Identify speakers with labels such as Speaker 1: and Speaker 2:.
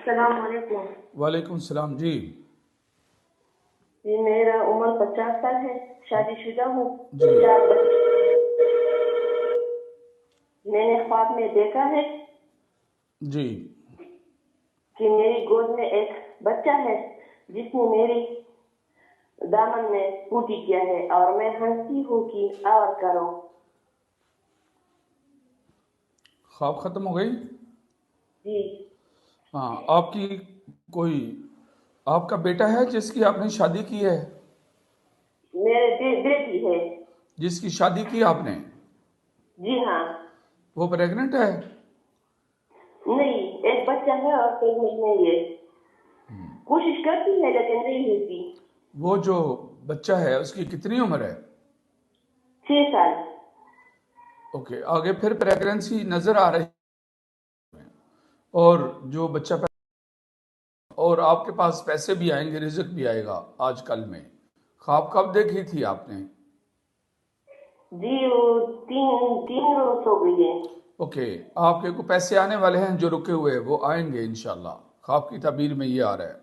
Speaker 1: सलाम वालेकुम।
Speaker 2: वालेकुम सलाम जी।
Speaker 1: जी मेरा उम्र 50 साल है, शादीशुदा हूँ।
Speaker 2: जी
Speaker 1: 4 बच्चे। मैंने ख्वाब में देखा है
Speaker 2: जी।
Speaker 1: कि मेरी गोद में एक बच्चा है जिसने मेरी दामन में पूटी किया है और मैं हंसती हूँ कि और करो।
Speaker 2: ख्वाब ख़त्म हो गई।
Speaker 1: जी
Speaker 2: हाँ, आपकी कोई आपका बेटा है जिसकी आपने शादी की है?
Speaker 1: मेरे बेटी है।
Speaker 2: जिसकी शादी की आपने,
Speaker 1: जी हाँ।
Speaker 2: वो प्रेग्नेंट है?
Speaker 1: नहीं, एक बच्चा है और प्रेग्नेंट नहीं है। कोशिश करती है लेकिन नहीं होती।
Speaker 2: वो जो बच्चा है उसकी कितनी उम्र है?
Speaker 1: 6 साल।
Speaker 2: ओके, आगे फिर प्रेगनेंसी नज़र आ रही है और जो बच्चा और आपके पास पैसे भी आएंगे, रिज़्क भी आएगा आज कल में। ख्वाब कब देखी थी आपने?
Speaker 1: जी वो तीन तीन रोज हो गई है।
Speaker 2: ओके, आपके को पैसे आने वाले हैं जो रुके हुए हैं वो आएंगे इंशाल्लाह। ख्वाब की ताबीर में ये आ रहा है।